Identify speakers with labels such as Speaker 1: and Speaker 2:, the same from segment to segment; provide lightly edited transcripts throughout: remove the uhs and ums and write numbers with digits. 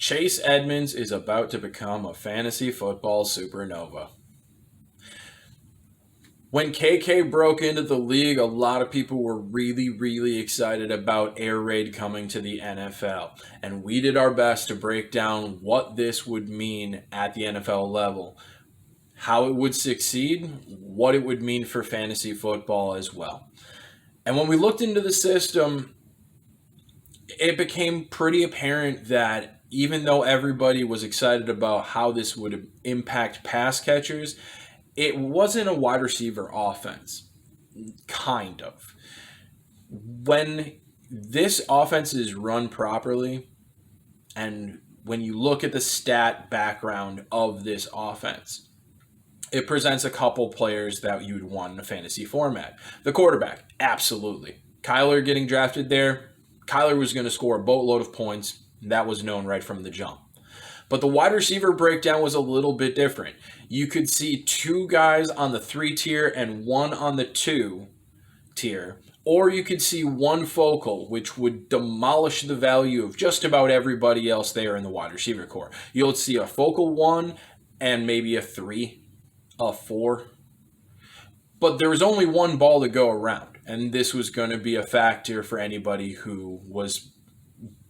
Speaker 1: Chase Edmonds is about to become a fantasy football supernova. When KK broke into the league, a lot of people were really excited about air raid coming to the NFL. And we did our best to break down what this would mean at the NFL level, how it would succeed, what it would mean for fantasy football as well. And when we looked into the system, it became pretty apparent that even though everybody was excited about how this would impact pass catchers, it wasn't a wide receiver offense, kind of. When this offense is run properly, and when you look at the stat background of this offense, it presents a couple players that you'd want in a fantasy format. The quarterback, absolutely. Kyler getting drafted there, Kyler was going to score a boatload of points. That was known right from the jump. But the wide receiver breakdown was a little bit different. You could see two guys on the 3 tier and one on the 2 tier, or you could see one focal, which would demolish the value of just about everybody else there in the wide receiver core. You'll see a focal 1 and maybe a 3, a 4. But there was only one ball to go around, and this was going to be a factor for anybody who was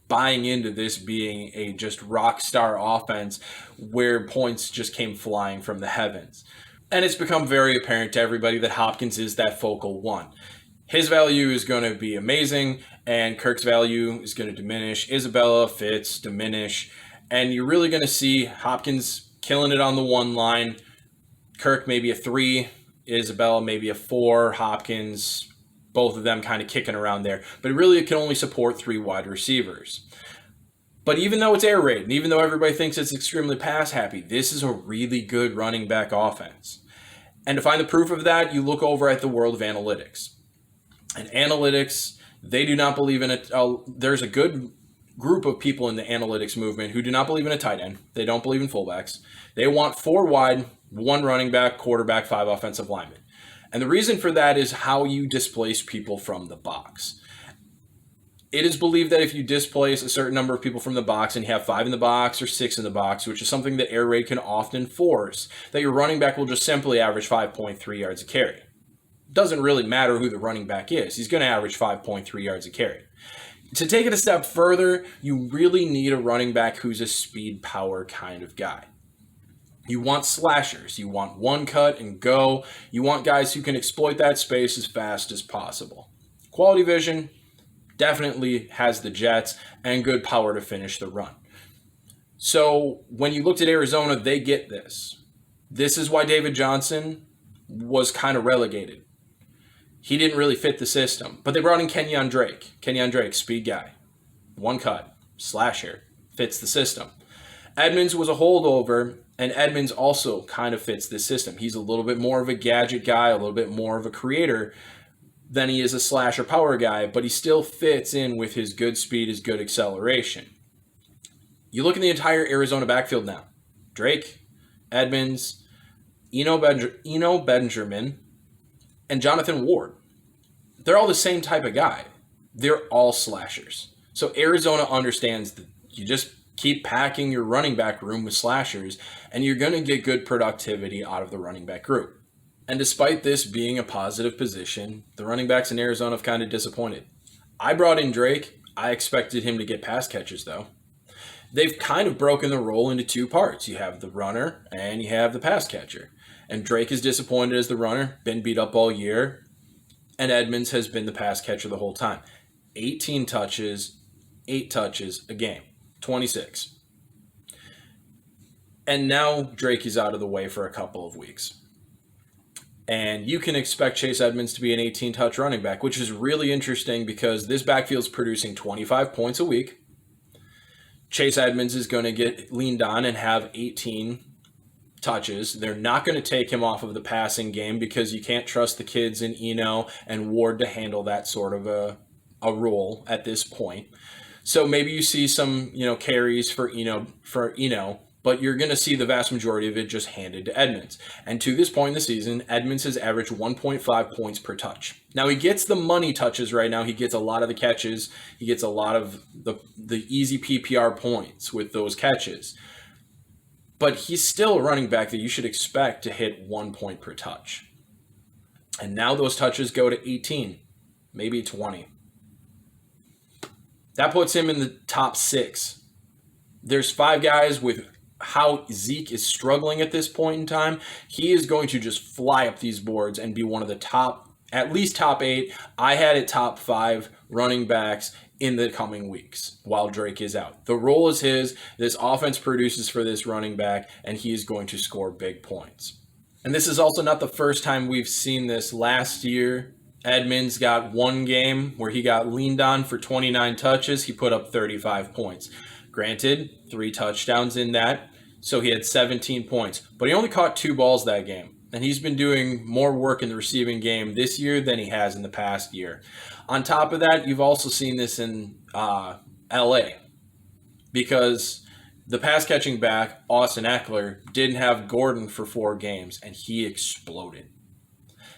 Speaker 1: buying into this being a just rock star offense where points just came flying from the heavens. And it's become very apparent to everybody that Hopkins is that focal 1. His value is going to be amazing, and Kirk's value is going to diminish. Isabella, Fitz, diminish. And you're really going to see Hopkins killing it on the 1 line. Kirk maybe a 3, Isabella maybe a 4, Hopkins, both of them kind of kicking around there. But really it can only support 3 wide receivers. But even though it's air raid, and even though everybody thinks it's extremely pass happy, this is a really good running back offense. And to find the proof of that, you look over at the world of analytics. And analytics, they do not believe in it. There's a good group of people in the analytics movement who do not believe in a tight end. They don't believe in fullbacks. They want 4 wide, 1 running back, quarterback, 5 offensive linemen. And the reason for that is how you displace people from the box. It is believed that if you displace a certain number of people from the box and you have 5 in the box or 6 in the box, which is something that air raid can often force, that your running back will just simply average 5.3 yards a carry. It doesn't really matter who the running back is. He's going to average 5.3 yards a carry. To take it a step further, you really need a running back who's a speed power kind of guy. You want slashers. You want one cut and go. You want guys who can exploit that space as fast as possible. Quality vision definitely has the Jets and good power to finish the run. So when you looked at Arizona, they get this. This is why David Johnson was kind of relegated. He didn't really fit the system. But they brought in Kenyon Drake. Kenyon Drake, speed guy. One cut, slasher, fits the system. Edmonds was a holdover, and Edmonds also kind of fits this system. He's a little bit more of a gadget guy, a little bit more of a creator than he is a slasher power guy, but he still fits in with his good speed, his good acceleration. You look at the entire Arizona backfield now. Drake, Edmonds, Eno Benjamin, and Jonathan Ward. They're all the same type of guy. They're all slashers. So Arizona understands that you just keep packing your running back room with slashers, and you're going to get good productivity out of the running back group. And despite this being a positive position, the running backs in Arizona have kind of disappointed. I brought in Drake. I expected him to get pass catches, though. They've kind of broken the role into 2 parts. You have the runner and you have the pass catcher. And Drake is disappointed as the runner, been beat up all year, and Edmonds has been the pass catcher the whole time. 18 touches, 8 touches a game. 26. And now Drake is out of the way for a couple of weeks. And you can expect Chase Edmonds to be an 18-touch running back, which is really interesting because this backfield's producing 25 points a week. Chase Edmonds is going to get leaned on and have 18 touches. They're not going to take him off of the passing game because you can't trust the kids in Eno and Ward to handle that sort of a role at this point. So maybe you see some, carries for Eno but you're going to see the vast majority of it just handed to Edmonds. And to this point in the season, Edmonds has averaged 1.5 points per touch. Now, he gets the money touches right now. He gets a lot of the catches. He gets a lot of the easy PPR points with those catches. But he's still a running back that you should expect to hit 1 point per touch. And now those touches go to 18, maybe 20. That puts him in the top 6. There's 5 guys with how Zeke is struggling at this point in time. He is going to just fly up these boards and be one of the top, at least top 8. I had it top 5 running backs in the coming weeks while Drake is out. The role is his. This offense produces for this running back, and he is going to score big points. And this is also not the first time we've seen this. Last year, Edmonds got one game where he got leaned on for 29 touches. He put up 35 points. Granted, 3 touchdowns in that, so he had 17 points. But he only caught 2 balls that game. And he's been doing more work in the receiving game this year than he has in the past year. On top of that, you've also seen this in LA. Because the pass-catching back, Austin Eckler, didn't have Gordon for 4 games, and he exploded.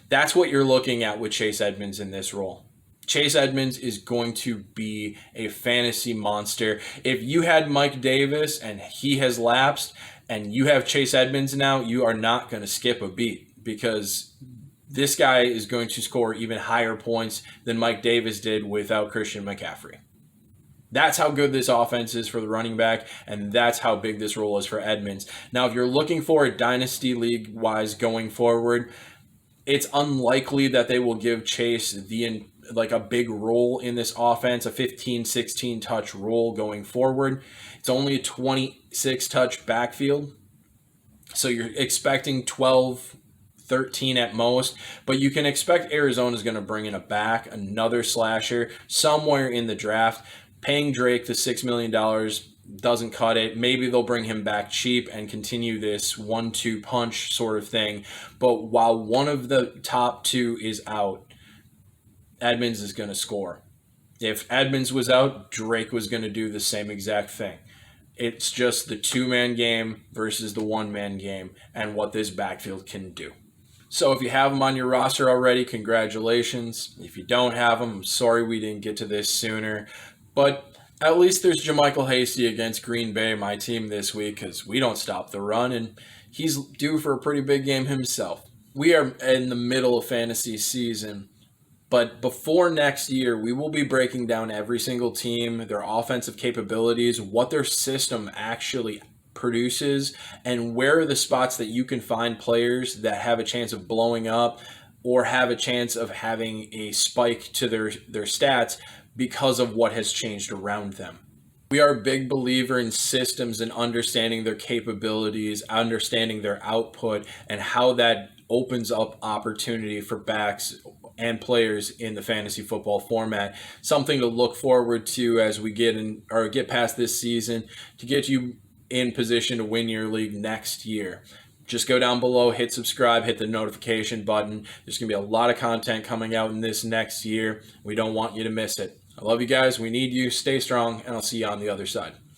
Speaker 1: That's what you're looking at with Chase Edmonds in this role. Chase Edmonds is going to be a fantasy monster. If you had Mike Davis and he has lapsed, and you have Chase Edmonds now, you are not going to skip a beat, because this guy is going to score even higher points than Mike Davis did without Christian McCaffrey. That's how good this offense is for the running back, and that's how big this role is for Edmonds. Now, if you're looking for a dynasty league-wise going forward, it's unlikely that they will give Chase a big role in this offense, a 15, 16 touch role going forward. It's only a 26 touch backfield. So you're expecting 12, 13 at most, but you can expect Arizona's going to bring in another slasher somewhere in the draft. Paying Drake the $6 million doesn't cut it. Maybe they'll bring him back cheap and continue this 1-2 punch sort of thing. But while one of the top 2 is out, Edmonds is going to score. If Edmonds was out, Drake was going to do the same exact thing. It's just the 2-man game versus the 1-man game and what this backfield can do. So if you have him on your roster already, congratulations. If you don't have him, I'm sorry we didn't get to this sooner. But at least there's JaMychal Hasty against Green Bay, my team this week, because we don't stop the run, and he's due for a pretty big game himself. We are in the middle of fantasy season. But before next year, we will be breaking down every single team, their offensive capabilities, what their system actually produces, and where are the spots that you can find players that have a chance of blowing up or have a chance of having a spike to their stats because of what has changed around them. We are a big believer in systems and understanding their capabilities, understanding their output, and how that opens up opportunity for backs and players in the fantasy football format. Something to look forward to as we get past this season to get you in position to win your league next year. Just go down below, hit subscribe, hit the notification button. There's going to be a lot of content coming out in this next year. We don't want you to miss it. I love you guys. We need you. Stay strong, and I'll see you on the other side.